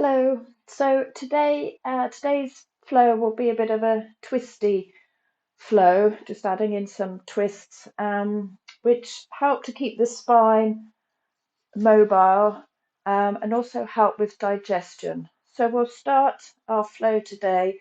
Hello. So today's flow will be a bit of a twisty flow, just adding in some twists, which help to keep the spine mobile, and also help with digestion. So we'll start our flow today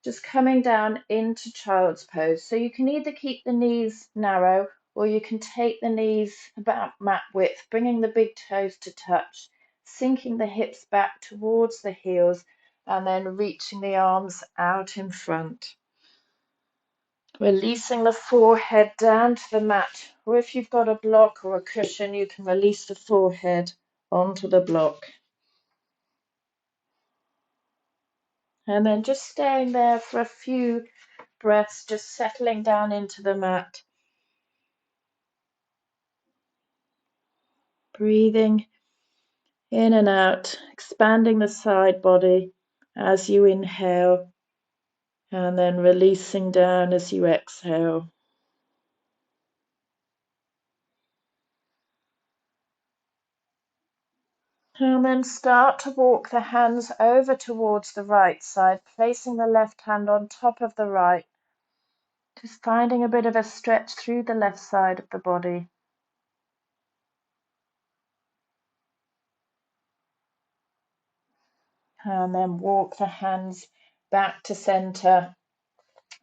just coming down into child's pose. So you can either keep the knees narrow or you can take the knees about mat width, bringing the big toes to touch, sinking the hips back towards the heels, and then reaching the arms out in front. Releasing the forehead down to the mat, or if you've got a block or a cushion, you can release the forehead onto the block. And then just staying there for a few breaths, just settling down into the mat. Breathing in and out, expanding the side body as you inhale, and then releasing down as you exhale. And then start to walk the hands over towards the right side, placing the left hand on top of the right. Just finding a bit of a stretch through the left side of the body. And then walk the hands back to center,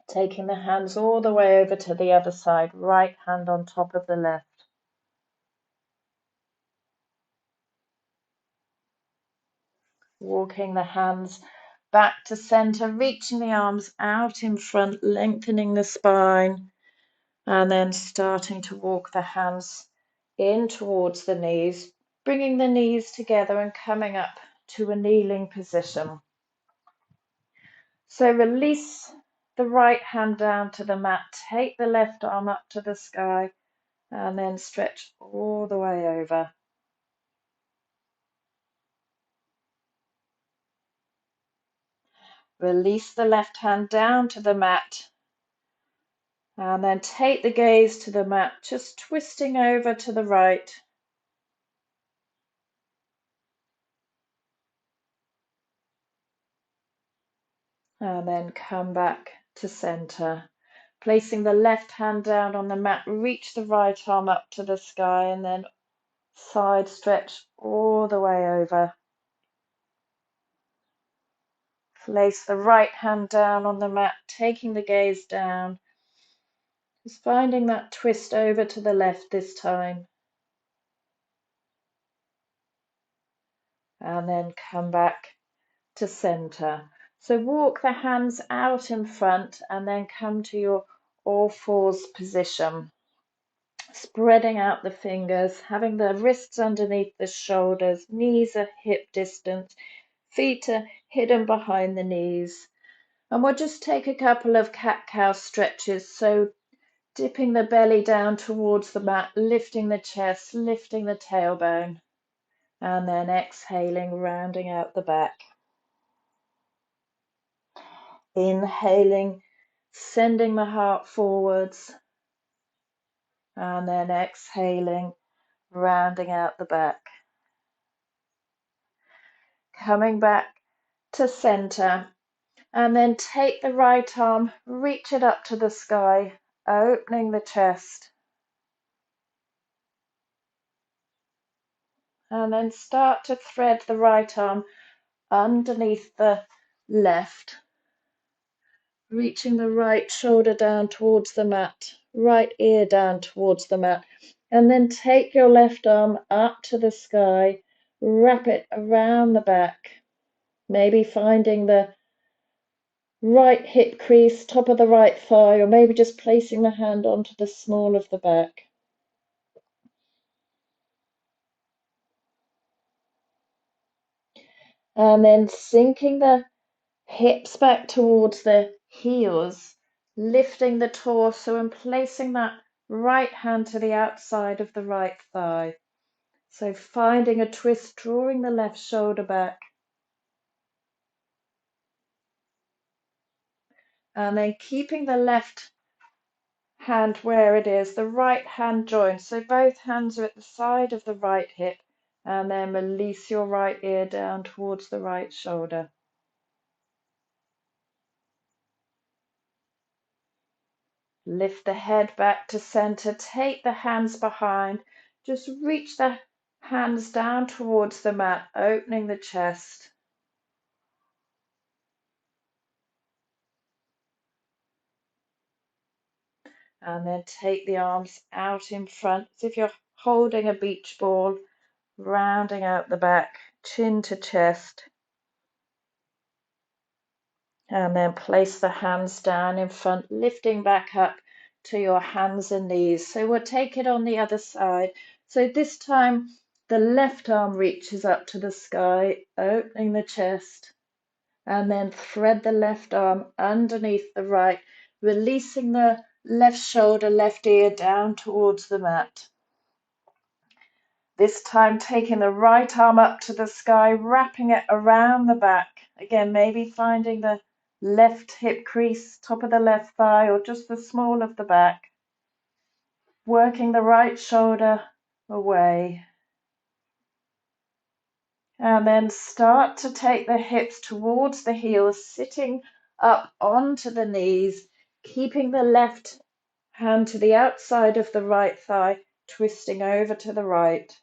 taking the hands all the way over to the other side, right hand on top of the left. Walking the hands back to center, reaching the arms out in front, lengthening the spine, and then starting to walk the hands in towards the knees, bringing the knees together and coming up to a kneeling position. So release the right hand down to the mat, take the left arm up to the sky, and then stretch all the way over. Release the left hand down to the mat, and then take the gaze to the mat, just twisting over to the right. And then come back to center. Placing the left hand down on the mat, reach the right arm up to the sky, and then side stretch all the way over. Place the right hand down on the mat, taking the gaze down. Just finding that twist over to the left this time. And then come back to center. So walk the hands out in front and then come to your all fours position. Spreading out the fingers, having the wrists underneath the shoulders, knees are hip distance, feet are hidden behind the knees. And we'll just take a couple of cat-cow stretches. So dipping the belly down towards the mat, lifting the chest, lifting the tailbone, and then exhaling, rounding out the back. Inhaling, sending the heart forwards, and then exhaling, rounding out the back. Coming back to center, and then take the right arm, reach it up to the sky, opening the chest. And then start to thread the right arm underneath the left, reaching the right shoulder down towards the mat, right ear down towards the mat, and then take your left arm up to the sky, wrap it around the back, maybe finding the right hip crease, top of the right thigh, or maybe just placing the hand onto the small of the back. And then sinking the hips back towards the heels, lifting the torso and placing that right hand to the outside of the right thigh. So finding a twist, drawing the left shoulder back. And then keeping the left hand where it is, the right hand joined. So both hands are at the side of the right hip, And then release your right ear down towards the right shoulder. Lift the head back to center. Take the hands behind. Just reach the hands down towards the mat, opening the chest. And then take the arms out in front as if you're holding a beach ball, rounding out the back, chin to chest. And then place the hands down in front, lifting back up to your hands and knees. So we'll take it on the other side. So this time the left arm reaches up to the sky, opening the chest. And then thread the left arm underneath the right, releasing the left shoulder, left ear down towards the mat. This time taking the right arm up to the sky, wrapping it around the back. Again, maybe finding the left hip crease, top of the left thigh, or just the small of the back. Working the right shoulder away. And then start to take the hips towards the heels, sitting up onto the knees, keeping the left hand to the outside of the right thigh, twisting over to the right.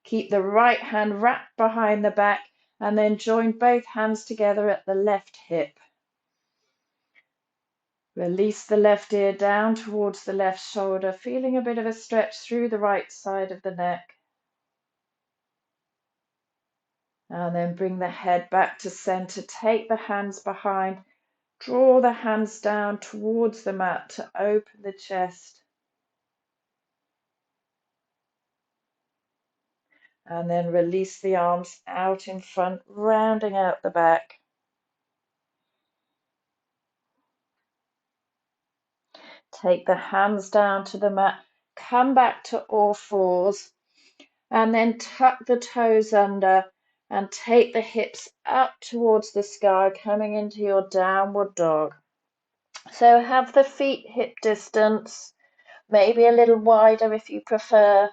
Keep the right hand wrapped behind the back and then join both hands together at the left hip. Release the left ear down towards the left shoulder, feeling a bit of a stretch through the right side of the neck. And then bring the head back to center. Take the hands behind. Draw the hands down towards the mat to open the chest. And then release the arms out in front, rounding out the back. Take the hands down to the mat. Come back to all fours. And then tuck the toes under and take the hips up towards the sky, coming into your downward dog. So have the feet hip distance, maybe a little wider if you prefer.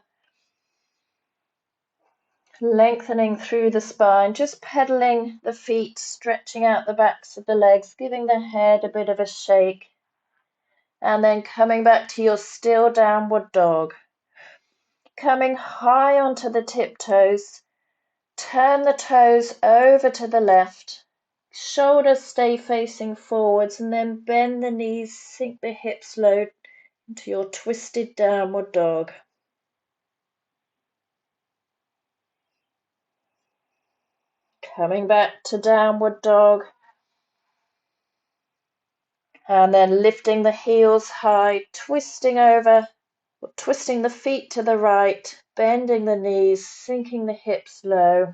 Lengthening through the spine, just pedaling the feet, stretching out the backs of the legs, giving the head a bit of a shake. And then coming back to your still downward dog. Coming high onto the tiptoes. Turn the toes over to the left. Shoulders stay facing forwards and then bend the knees, sink the hips low into your twisted downward dog. Coming back to downward dog. And then lifting the heels high, twisting over, or twisting the feet to the right, bending the knees, sinking the hips low.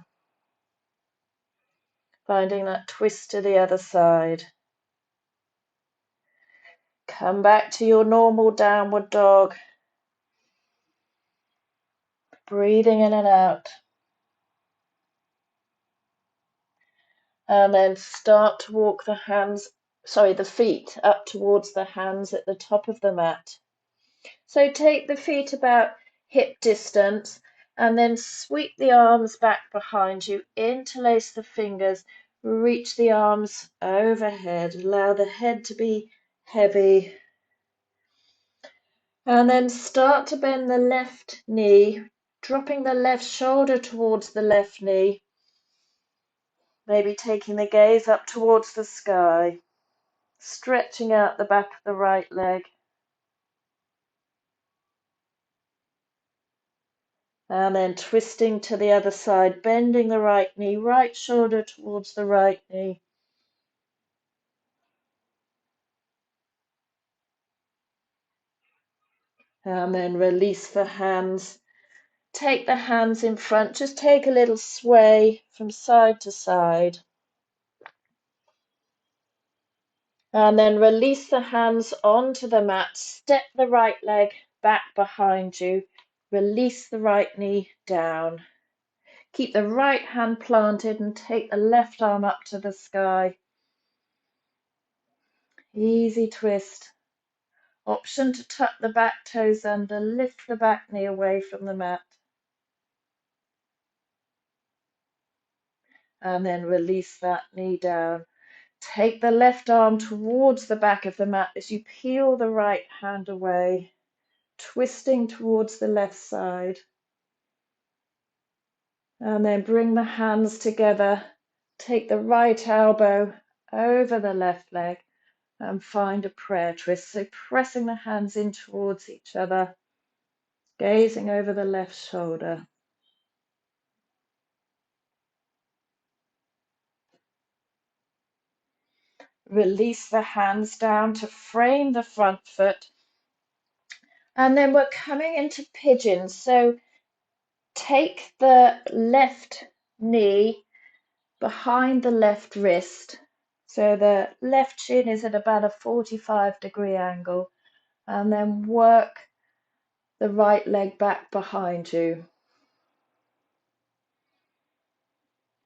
Finding that twist to the other side. Come back to your normal downward dog. Breathing in and out. And then start to walk the feet up towards the hands at the top of the mat. So take the feet about hip distance and then sweep the arms back behind you, interlace the fingers, reach the arms overhead, allow the head to be heavy. And then start to bend the left knee, dropping the left shoulder towards the left knee, maybe taking the gaze up towards the sky, stretching out the back of the right leg. And then twisting to the other side, bending the right knee, right shoulder towards the right knee. And then release the hands. Take the hands in front, just take a little sway from side to side. And then release the hands onto the mat, step the right leg back behind you, release the right knee down. Keep the right hand planted and take the left arm up to the sky. Easy twist Option to tuck the back toes under, lift the back knee away from the mat. And then release that knee down. Take the left arm towards the back of the mat as you peel the right hand away, twisting towards the left side. And then bring the hands together. Take the right elbow over the left leg and find a prayer twist. So pressing the hands in towards each other, gazing over the left shoulder. Release the hands down to frame the front foot. And then we're coming into pigeons. So take the left knee behind the left wrist. So the left shin is at about a 45-degree angle. And then work the right leg back behind you.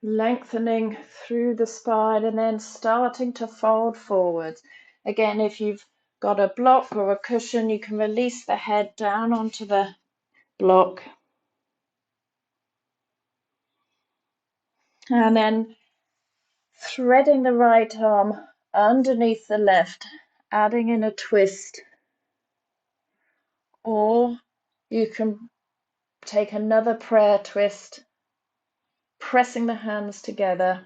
Lengthening through the spine and then starting to fold forwards. Again, if you've got a block or a cushion, you can release the head down onto the block. And then threading the right arm underneath the left, adding in a twist. Or you can take another prayer twist, pressing the hands together.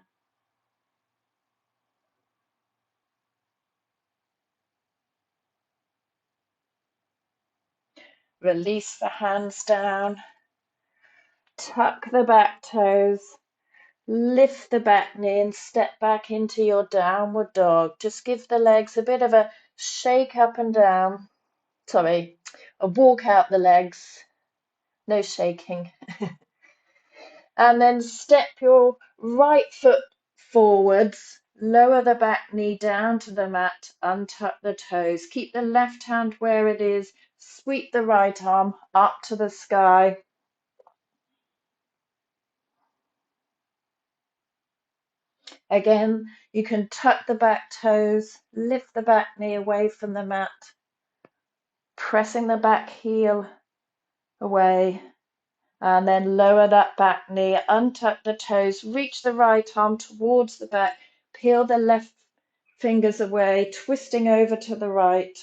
Release the hands down, tuck the back toes, lift the back knee and step back into your downward dog. Just give the legs a bit of a shake up and down. Sorry, a walk out the legs, no shaking. And then step your right foot forwards, lower the back knee down to the mat, untuck the toes. Keep the left hand where it is, sweep the right arm up to the sky. Again, you can tuck the back toes, lift the back knee away from the mat, pressing the back heel away, and then lower that back knee, untuck the toes, reach the right arm towards the back, peel the left fingers away, twisting over to the right,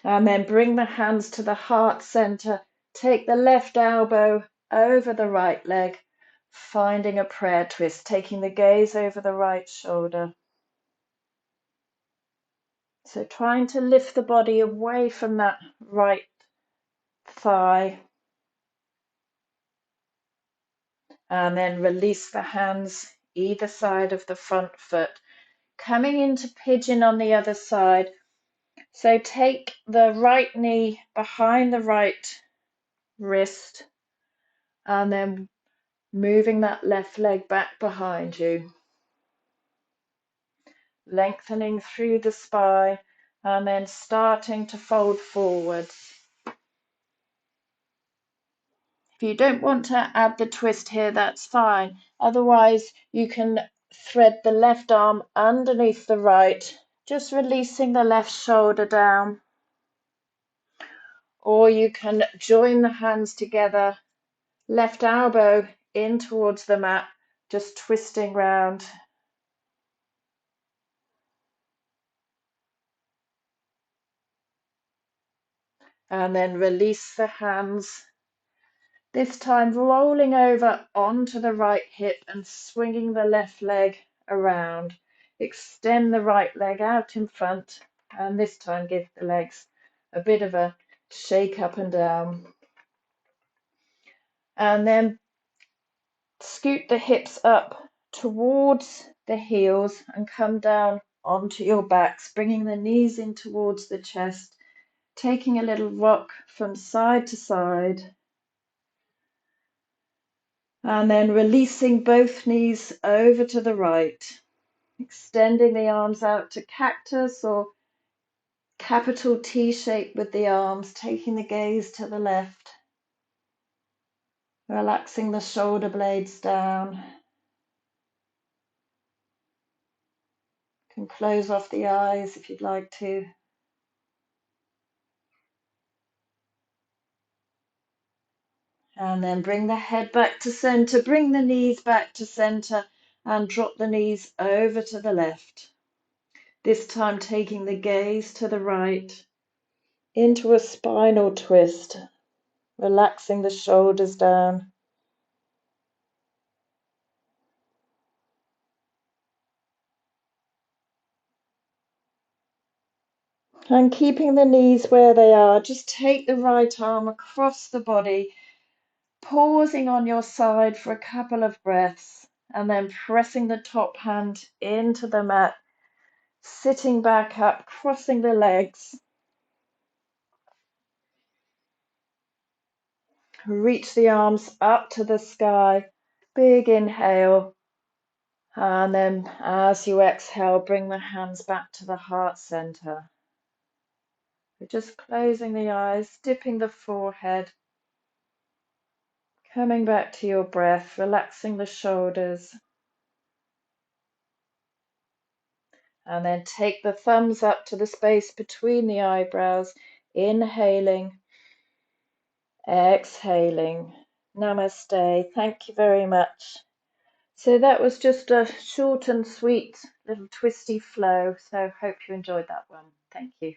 and then bring the hands to the heart center. Take the left elbow over the right leg, finding a prayer twist, taking the gaze over the right shoulder. So trying to lift the body away from that right thigh. And then release the hands either side of the front foot. Coming into pigeon on the other side. So take the right knee behind the right wrist and then moving that left leg back behind you. Lengthening through the spine and then starting to fold forwards. If you don't want to add the twist here, that's fine. Otherwise, you can thread the left arm underneath the right, just releasing the left shoulder down. Or you can join the hands together, left elbow in towards the mat, just twisting round. And then release the hands. This time rolling over onto the right hip and swinging the left leg around. Extend the right leg out in front and this time give the legs a bit of a shake up and down. And then scoot the hips up towards the heels and come down onto your backs, bringing the knees in towards the chest, taking a little rock from side to side. And then releasing both knees over to the right, extending the arms out to cactus or capital T shape with the arms, taking the gaze to the left, relaxing the shoulder blades down. You can close off the eyes if you'd like to. And then bring the head back to center, bring the knees back to center, and drop the knees over to the left. This time taking the gaze to the right, into a spinal twist, relaxing the shoulders down. And keeping the knees where they are, just take the right arm across the body, pausing on your side for a couple of breaths, and then pressing the top hand into the mat, sitting back up, crossing the legs. Reach the arms up to the sky. Big inhale. And then as you exhale, bring the hands back to the heart center. We're just closing the eyes, dipping the forehead, coming back to your breath, relaxing the shoulders. And then take the thumbs up to the space between the eyebrows, inhaling, exhaling. Namaste. Thank you very much. So that was just a short and sweet little twisty flow. So hope you enjoyed that one. Thank you.